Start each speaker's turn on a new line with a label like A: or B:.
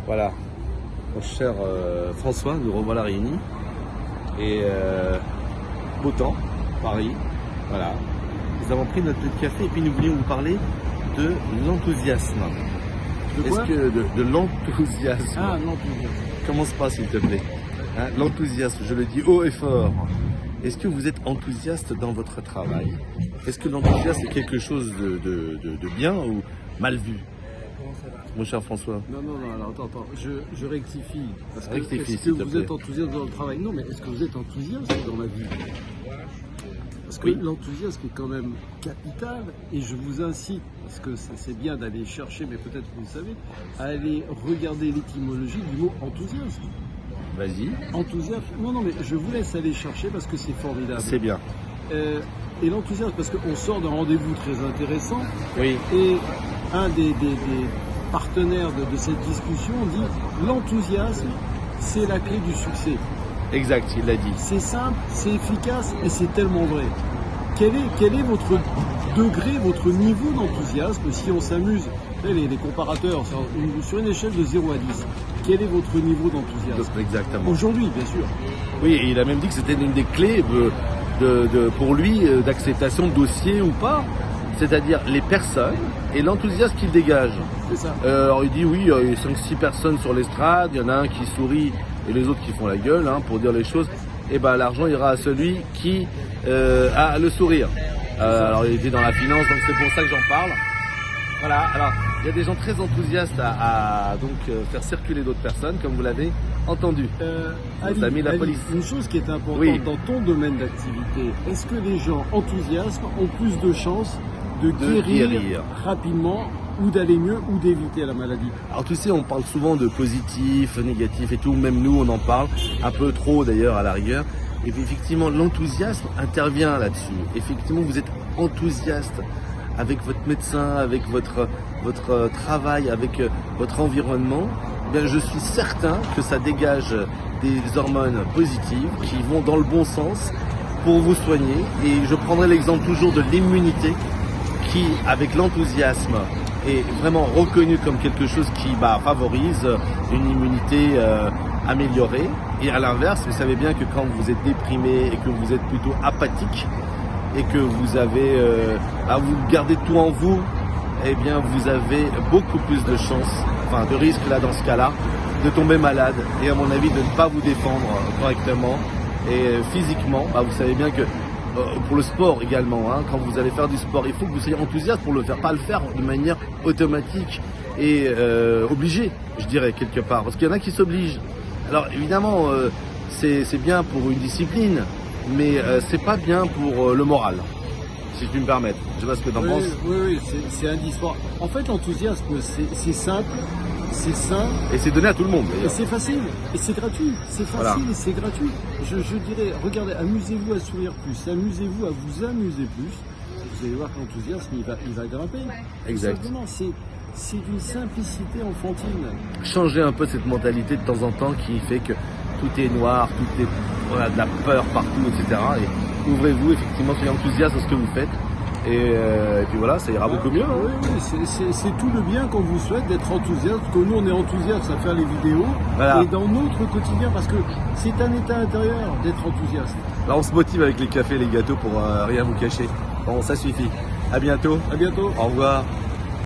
A: Voilà, mon cher François, nous revoilà réunis. Et beau temps, Paris, voilà. Nous avons pris notre café et puis nous voulions vous parler de l'enthousiasme.
B: De quoi?
A: Est-ce que de l'enthousiasme.
B: Ah, l'enthousiasme.
A: Commence pas s'il te plaît. Hein, l'enthousiasme, je le dis haut et fort. Est-ce que vous êtes enthousiaste dans votre travail? Est-ce que l'enthousiasme est quelque chose de bien ou mal vu? Mon cher François.
B: Non, alors attends, je rectifie. Parce que
A: Rectifie,
B: est-ce que
A: s'il te
B: vous
A: plaît.
B: êtes enthousiaste dans le travail? Non, mais est-ce que vous êtes enthousiaste dans la vie? Parce que
A: Oui.
B: l'enthousiasme est quand même capital, et je vous incite, parce que c'est bien d'aller chercher, mais peut-être que vous le savez, à aller regarder l'étymologie du mot enthousiasme.
A: Vas-y.
B: Enthousiasme, non, mais je vous laisse aller chercher parce que c'est formidable.
A: C'est bien.
B: Et l'enthousiasme, parce qu'on sort d'un rendez-vous très intéressant,
A: Oui.
B: et un des partenaires de cette discussion dit l'enthousiasme, c'est la clé du succès.
A: Exact, il l'a dit.
B: C'est simple, c'est efficace et c'est tellement vrai. Quel est votre degré, votre niveau d'enthousiasme si on s'amuse? Les comparateurs, sur une échelle de 0 à 10, quel est votre niveau d'enthousiasme?
A: Exactement.
B: Aujourd'hui, bien sûr.
A: Oui, et il a même dit que c'était une des clés pour lui d'acceptation de dossier ou pas, c'est-à-dire les personnes et l'enthousiasme qu'il dégage.
B: C'est ça.
A: Alors il dit oui, il y a 5-6 personnes sur l'estrade, il y en a un qui sourit et les autres qui font la gueule pour dire les choses. Et ben l'argent ira à celui qui a le sourire. Alors il était dans la finance, donc c'est pour ça que j'en parle. Voilà, alors il y a des gens très enthousiastes à faire circuler d'autres personnes, comme vous l'avez entendu.
B: Ali,
A: amis de la police.
B: Une chose qui est importante
A: Oui.
B: dans ton domaine d'activité, est-ce que les gens enthousiastes ont plus de chances de guérir rapidement, ou d'aller mieux, ou d'éviter la maladie?
A: Alors tu sais, on parle souvent de positif, négatif et tout, même nous on en parle, un peu trop d'ailleurs à la rigueur. Et puis effectivement l'enthousiasme intervient là-dessus. Effectivement vous êtes enthousiaste avec votre médecin, avec votre travail, avec votre environnement. Eh bien, je suis certain que ça dégage des hormones positives qui vont dans le bon sens pour vous soigner. Et je prendrai l'exemple toujours de l'immunité qui, avec l'enthousiasme, est vraiment reconnu comme quelque chose qui favorise une immunité améliorée. Et à l'inverse, vous savez bien que quand vous êtes déprimé et que vous êtes plutôt apathique et que vous avez, vous gardez tout en vous, eh bien vous avez beaucoup plus de chances, de risque là dans ce cas-là, de tomber malade et à mon avis de ne pas vous défendre correctement. Et physiquement, vous savez bien que pour le sport également, quand vous allez faire du sport, il faut que vous soyez enthousiaste pour le faire, pas le faire de manière automatique et obligée, je dirais quelque part, parce qu'il y en a qui s'obligent. Alors évidemment, c'est bien pour une discipline, mais c'est pas bien pour le moral, si tu me permets. Je sais pas ce que tu en penses.
B: Oui, c'est indispensable. En fait, l'enthousiasme, c'est simple, c'est sain.
A: Et c'est donné à tout le monde
B: Et
A: d'ailleurs.
B: c'est facile, et c'est gratuit. C'est facile et c'est gratuit. Je dirais, regardez, amusez-vous à sourire plus, amusez-vous à vous amuser plus. Vous allez voir que l'enthousiasme, il va grimper.
A: Exact.
B: Simplement, c'est d'une simplicité enfantine.
A: Changer un peu cette mentalité de temps en temps qui fait que tout est noir, tout est de la peur partout, etc. Et ouvrez-vous, effectivement, soyez enthousiaste dans ce que vous faites. Et puis voilà, ça ira beaucoup mieux.
B: Oui, c'est tout le bien qu'on vous souhaite d'être enthousiaste, que nous on est enthousiaste à faire les vidéos,
A: Voilà.
B: et dans notre quotidien, parce que c'est un état intérieur d'être enthousiaste.
A: Là, on se motive avec les cafés et les gâteaux pour rien vous cacher. Bon, ça suffit. À bientôt.
B: À bientôt.
A: Au revoir.